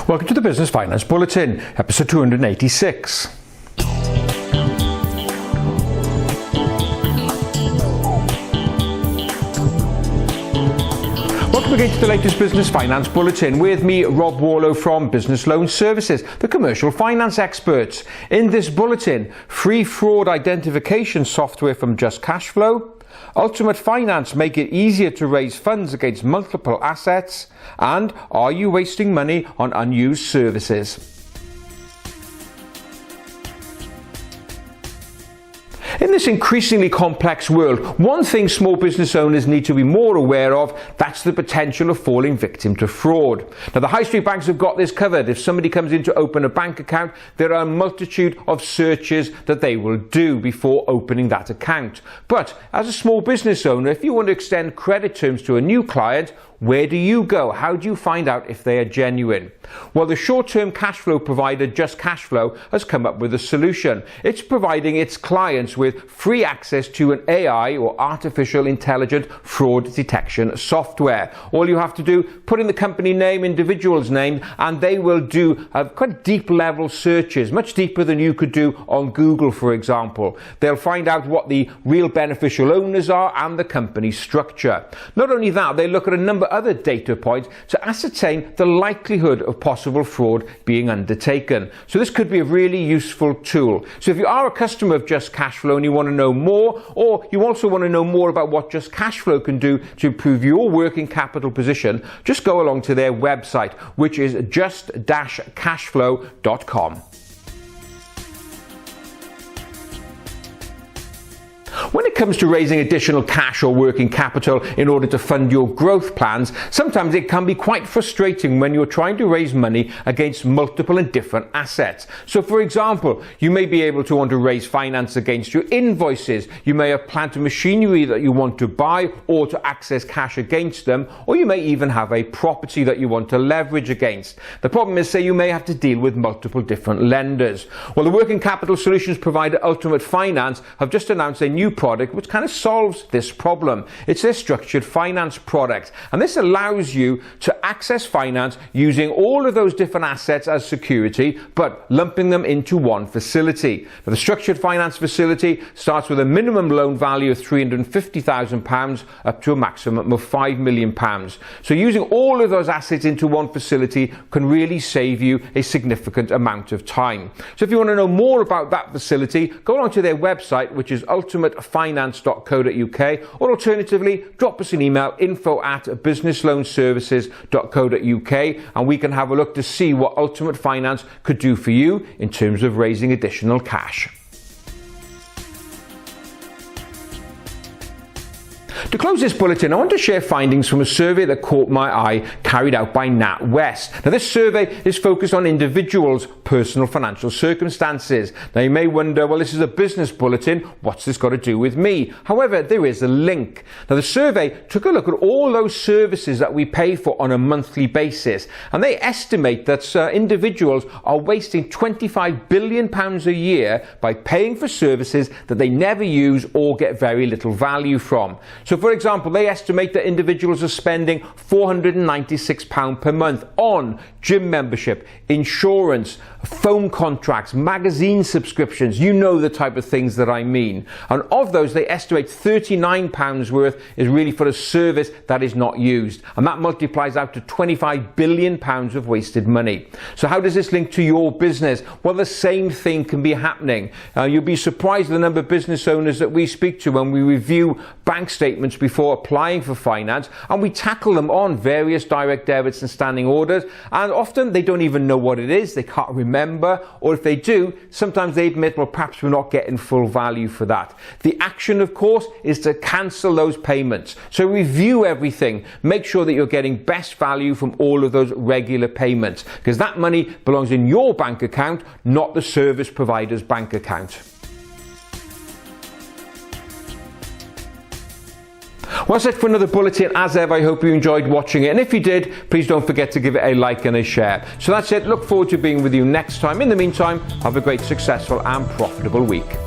Welcome to the Business Finance Bulletin, episode 286. Welcome again to the latest Business Finance Bulletin with me, Rob Warlow from Business Loan Services, the commercial finance experts. In this bulletin, free fraud identification software from Just Cashflow, Ultimate Finance make it easier to raise funds against multiple assets, and are you wasting money on unused services? In this increasingly complex world, one thing small business owners need to be more aware of, that's the potential of falling victim to fraud. Now, the high street banks have got this covered. If somebody comes in to open a bank account, there are a multitude of searches that they will do before opening that account. But as a small business owner, if you want to extend credit terms to a new client, where do you go? How do you find out if they are genuine? Well, the short-term cash flow provider Just Cashflow has come up with a solution. It's providing its clients with free access to an AI or artificial intelligent fraud detection software. All you have to do, put in the company name, individual's name, and they will do quite deep level searches, much deeper than you could do on Google, for example. They'll find out what the real beneficial owners are and the company structure. Not only that, they look at a number of other data points to ascertain the likelihood of possible fraud being undertaken. So this could be a really useful tool. So if you are a customer of Just Cashflow and you want to know more, or you also want to know more about what Just Cashflow can do to improve your working capital position, just go along to their website, which is just-cashflow.com. When it comes to raising additional cash or working capital in order to fund your growth plans, sometimes it can be quite frustrating when you're trying to raise money against multiple and different assets. So for example, you may be able to want to raise finance against your invoices, you may have plant and machinery that you want to buy or to access cash against them, or you may even have a property that you want to leverage against. The problem is, say you may have to deal with multiple different lenders. Well, the working capital solutions provider Ultimate Finance have just announced a new product which kind of solves this problem. It's their structured finance product, and this allows you to access finance using all of those different assets as security, but lumping them into one facility. Now, the structured finance facility starts with a minimum loan value of £350,000 up to a maximum of £5 million. So using all of those assets into one facility can really save you a significant amount of time. So if you want to know more about that facility, go on to their website, which is ultimatefinance.co.uk, or alternatively drop us an email, info@businessloanservices.co.uk, and we can have a look to see what Ultimate Finance could do for you in terms of raising additional cash. To close this bulletin, I want to share findings from a survey that caught my eye carried out by Nat West. Now, this survey is focused on individuals' personal financial circumstances. Now, you may wonder, well, this is a business bulletin, what's this got to do with me? However, there is a link. Now, the survey took a look at all those services that we pay for on a monthly basis, and they estimate that individuals are wasting £25 billion a year by paying for services that they never use or get very little value from. So for example, they estimate that individuals are spending £496 per month on gym membership, insurance, phone contracts, magazine subscriptions, you know the type of things that I mean. And of those, they estimate £39 worth is really for a service that is not used. And that multiplies out to £25 billion of wasted money. So how does this link to your business? Well, the same thing can be happening. You'll be surprised at the number of business owners that we speak to when we review bank statements before applying for finance, and we tackle them on various direct debits and standing orders, and often they don't even know what it is, they can't remember, or if they do, sometimes they admit, well, perhaps we're not getting full value for that. The action, of course, is to cancel those payments. So review everything, make sure that you're getting best value from all of those regular payments, because that money belongs in your bank account, not the service provider's bank account. Well, that's it for another bulletin. As ever, I hope you enjoyed watching it, and if you did, please don't forget to give it a like and a share. So that's it. Look forward to being with you next time. In the meantime, have a great, successful and profitable week.